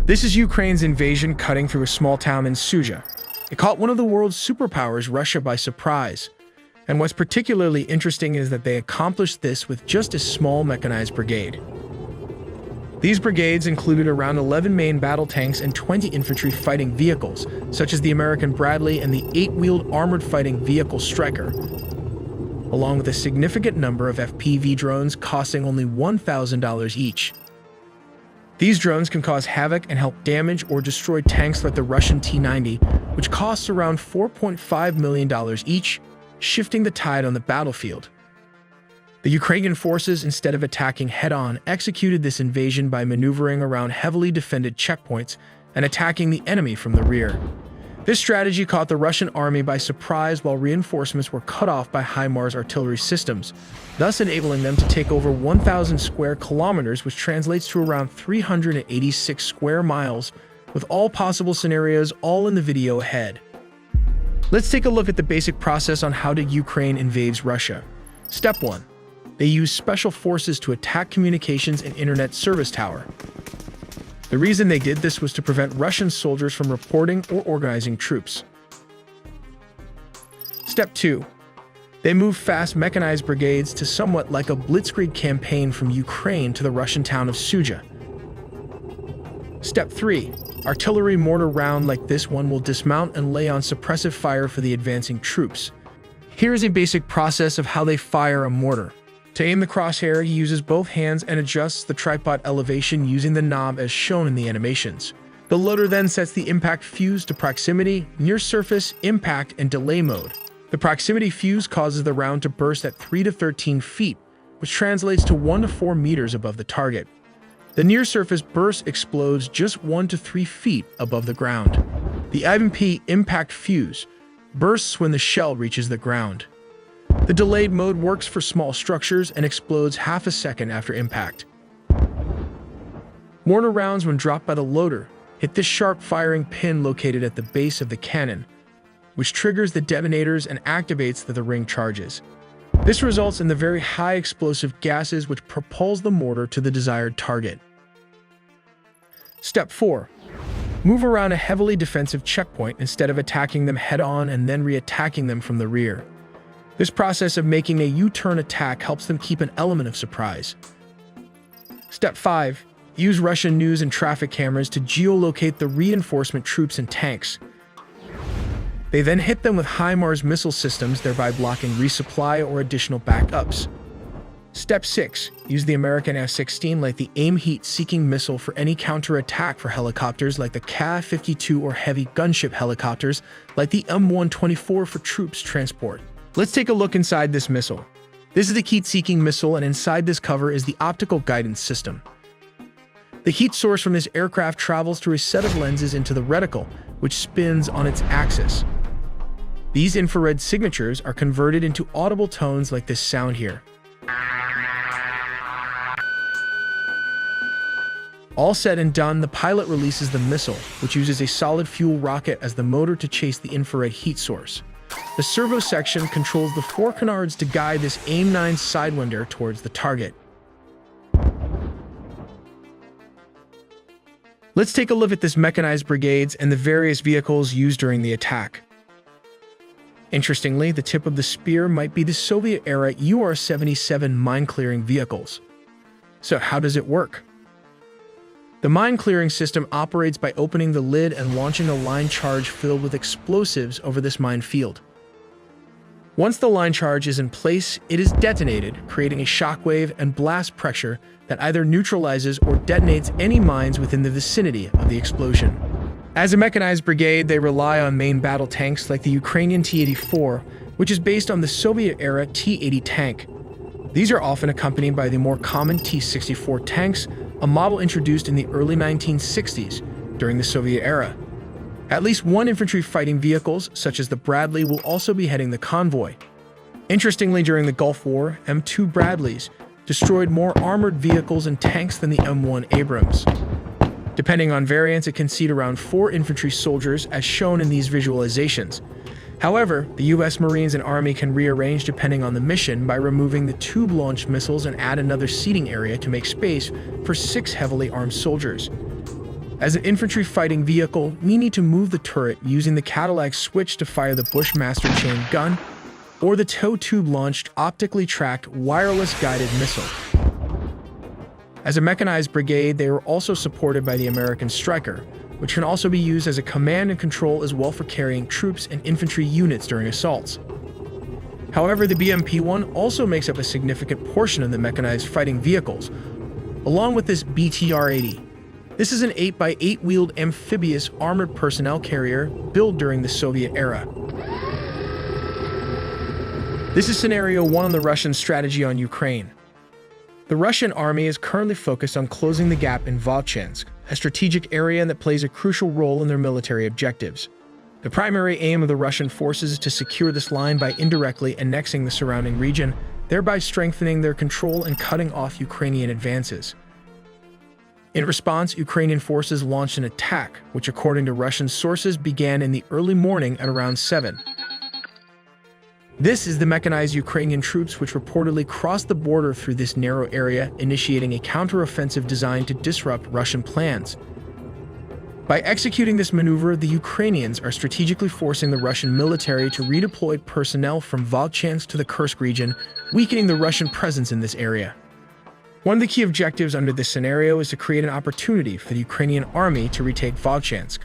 This is Ukraine's invasion cutting through a small town in Suja. It caught one of the world's superpowers, Russia, by surprise. And what's particularly interesting is that they accomplished this with just a small mechanized brigade. These brigades included around 11 main battle tanks and 20 infantry fighting vehicles, such as the American Bradley and the 8-wheeled armored fighting vehicle Stryker, along with a significant number of FPV drones costing only $1,000 each. These drones can cause havoc and help damage or destroy tanks like the Russian T-90, which costs around $4.5 million each, shifting the tide on the battlefield. The Ukrainian forces, instead of attacking head-on, executed this invasion by maneuvering around heavily defended checkpoints and attacking the enemy from the rear. This strategy caught the Russian army by surprise while reinforcements were cut off by HIMARS artillery systems, thus enabling them to take over 1,000 square kilometers, which translates to around 386 square miles, with all possible scenarios all in the video ahead. Let's take a look at the basic process on how Ukraine invades Russia. Step 1. They use special forces to attack communications and internet service tower. The reason they did this was to prevent Russian soldiers from reporting or organizing troops. Step 2. They move fast mechanized brigades to somewhat like a blitzkrieg campaign from Ukraine to the Russian town of Suja. Step 3. Artillery mortar round like this one will dismount and lay on suppressive fire for the advancing troops. Here is a basic process of how they fire a mortar. To aim the crosshair, he uses both hands and adjusts the tripod elevation using the knob as shown in the animations. The loader then sets the impact fuse to proximity, near surface, impact, and delay mode. The proximity fuse causes the round to burst at 3 to 13 feet, which translates to 1 to 4 meters above the target. The near surface burst explodes just 1 to 3 feet above the ground. The IMP impact fuse bursts when the shell reaches the ground. The delayed mode works for small structures and explodes half a second after impact. Mortar rounds, when dropped by the loader, hit this sharp firing pin located at the base of the cannon, which triggers the detonators and activates the ring charges. This results in the very high explosive gases which propels the mortar to the desired target. Step 4. Move around a heavily defensive checkpoint instead of attacking them head-on and then re-attacking them from the rear. This process of making a U-turn attack helps them keep an element of surprise. Step 5. Use Russian news and traffic cameras to geolocate the reinforcement troops and tanks. They then hit them with HIMARS missile systems, thereby blocking resupply or additional backups. Step 6. Use the American F-16 like the AIM heat-seeking missile for any counterattack for helicopters like the Ka-52 or heavy gunship helicopters like the M124 for troops transport. Let's take a look inside this missile. This is the heat-seeking missile, and inside this cover is the optical guidance system. The heat source from this aircraft travels through a set of lenses into the reticle, which spins on its axis. These infrared signatures are converted into audible tones like this sound here. All said and done, the pilot releases the missile, which uses a solid fuel rocket as the motor to chase the infrared heat source. The servo section controls the 4 canards to guide this AIM-9 Sidewinder towards the target. Let's take a look at this mechanized brigades and the various vehicles used during the attack. Interestingly, the tip of the spear might be the Soviet-era UR-77 mine-clearing vehicles. So how does it work? The mine-clearing system operates by opening the lid and launching a line charge filled with explosives over this minefield. Once the line charge is in place, it is detonated, creating a shockwave and blast pressure that either neutralizes or detonates any mines within the vicinity of the explosion. As a mechanized brigade, they rely on main battle tanks like the Ukrainian T-84, which is based on the Soviet-era T-80 tank. These are often accompanied by the more common T-64 tanks, a model introduced in the early 1960s during the Soviet era. At least one infantry fighting vehicles, such as the Bradley, will also be heading the convoy. Interestingly, during the Gulf War, M2 Bradleys destroyed more armored vehicles and tanks than the M1 Abrams. Depending on variants, it can seat around 4 infantry soldiers, as shown in these visualizations. However, the U.S. Marines and Army can rearrange depending on the mission by removing the tube-launched missiles and add another seating area to make space for 6 heavily armed soldiers. As an infantry fighting vehicle, we need to move the turret using the Cadillac switch to fire the Bushmaster chain gun or the tow tube-launched, optically tracked, wireless guided missile. As a mechanized brigade, they are also supported by the American Stryker, which can also be used as a command and control as well for carrying troops and infantry units during assaults. However, the BMP-1 also makes up a significant portion of the mechanized fighting vehicles, along with this BTR-80. This is an 8x8 wheeled amphibious armored personnel carrier built during the Soviet era. This is Scenario 1 on the Russian strategy on Ukraine. The Russian army is currently focused on closing the gap in Volchansk, a strategic area that plays a crucial role in their military objectives. The primary aim of the Russian forces is to secure this line by indirectly annexing the surrounding region, thereby strengthening their control and cutting off Ukrainian advances. In response, Ukrainian forces launched an attack, which according to Russian sources began in the early morning at around 7. This is the mechanized Ukrainian troops which reportedly crossed the border through this narrow area, initiating a counteroffensive designed to disrupt Russian plans. By executing this maneuver, the Ukrainians are strategically forcing the Russian military to redeploy personnel from Volchansk to the Kursk region, weakening the Russian presence in this area. One of the key objectives under this scenario is to create an opportunity for the Ukrainian army to retake Volchansk.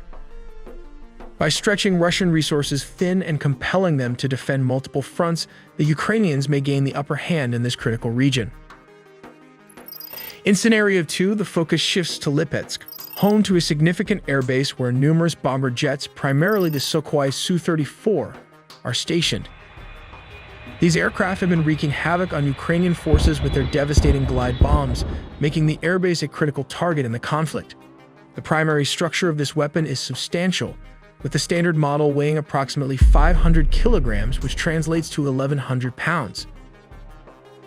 By stretching Russian resources thin and compelling them to defend multiple fronts, the Ukrainians may gain the upper hand in this critical region. In Scenario 2, the focus shifts to Lipetsk, home to a significant airbase where numerous bomber jets, primarily the Sukhoi Su-34, are stationed. These aircraft have been wreaking havoc on Ukrainian forces with their devastating glide bombs, making the airbase a critical target in the conflict. The primary structure of this weapon is substantial, with the standard model weighing approximately 500 kilograms, which translates to 1,100 pounds.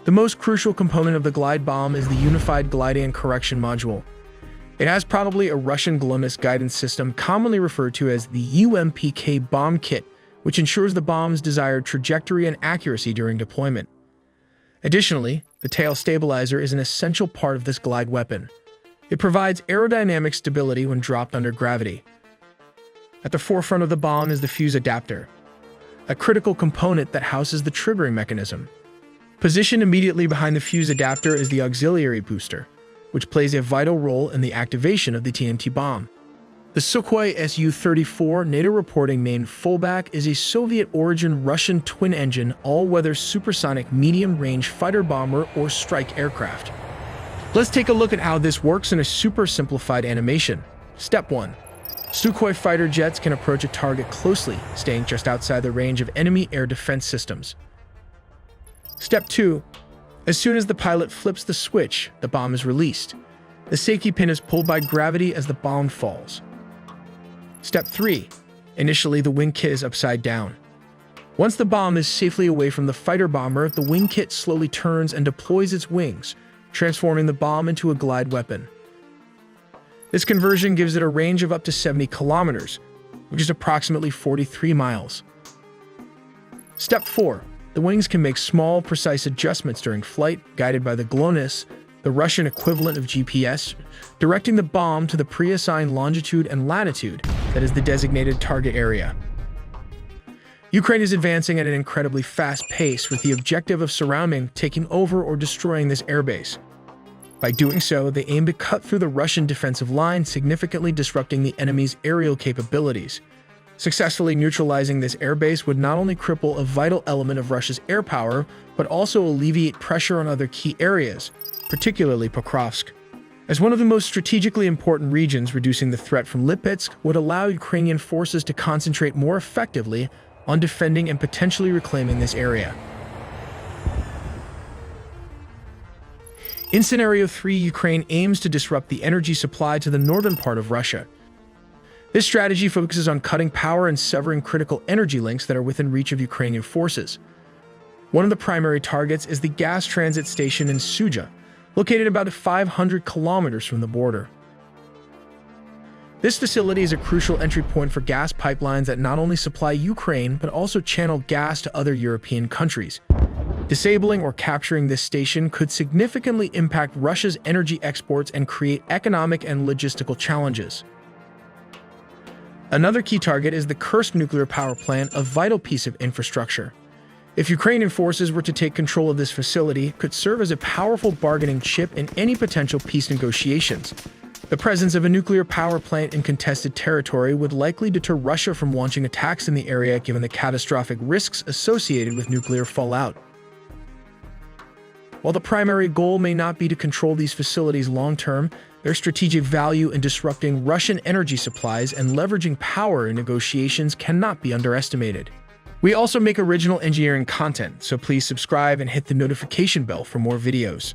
The most crucial component of the glide bomb is the Unified Gliding and Correction Module. It has probably a Russian GLONASS guidance system, commonly referred to as the UMPK bomb kit, which ensures the bomb's desired trajectory and accuracy during deployment. Additionally, the tail stabilizer is an essential part of this glide weapon. It provides aerodynamic stability when dropped under gravity. At the forefront of the bomb is the fuse adapter, a critical component that houses the triggering mechanism. Positioned immediately behind the fuse adapter is the auxiliary booster, which plays a vital role in the activation of the TMT bomb. The Sukhoi Su-34 NATO reporting named Fullback is a Soviet-origin Russian twin-engine, all-weather supersonic medium-range fighter bomber or strike aircraft. Let's take a look at how this works in a super simplified animation. Step 1. Sukhoi fighter jets can approach a target closely, staying just outside the range of enemy air defense systems. Step 2. As soon as the pilot flips the switch, the bomb is released. The safety pin is pulled by gravity as the bomb falls. Step 3. Initially, the wing kit is upside down. Once the bomb is safely away from the fighter bomber, the wing kit slowly turns and deploys its wings, transforming the bomb into a glide weapon. This conversion gives it a range of up to 70 kilometers, which is approximately 43 miles. Step 4. The wings can make small, precise adjustments during flight, guided by the GLONASS, the Russian equivalent of GPS, directing the bomb to the pre-assigned longitude and latitude that is the designated target area. Ukraine is advancing at an incredibly fast pace with the objective of surrounding, taking over, or destroying this airbase. By doing so, they aim to cut through the Russian defensive line, significantly disrupting the enemy's aerial capabilities. Successfully neutralizing this airbase would not only cripple a vital element of Russia's air power, but also alleviate pressure on other key areas, particularly Pokrovsk. As one of the most strategically important regions, reducing the threat from Lipetsk would allow Ukrainian forces to concentrate more effectively on defending and potentially reclaiming this area. In Scenario 3, Ukraine aims to disrupt the energy supply to the northern part of Russia. This strategy focuses on cutting power and severing critical energy links that are within reach of Ukrainian forces. One of the primary targets is the gas transit station in Suja, located about 500 kilometers from the border. This facility is a crucial entry point for gas pipelines that not only supply Ukraine, but also channel gas to other European countries. Disabling or capturing this station could significantly impact Russia's energy exports and create economic and logistical challenges. Another key target is the Kursk nuclear power plant, a vital piece of infrastructure. If Ukrainian forces were to take control of this facility, it could serve as a powerful bargaining chip in any potential peace negotiations. The presence of a nuclear power plant in contested territory would likely deter Russia from launching attacks in the area given the catastrophic risks associated with nuclear fallout. While the primary goal may not be to control these facilities long-term, their strategic value in disrupting Russian energy supplies and leveraging power in negotiations cannot be underestimated. We also make original engineering content, so please subscribe and hit the notification bell for more videos.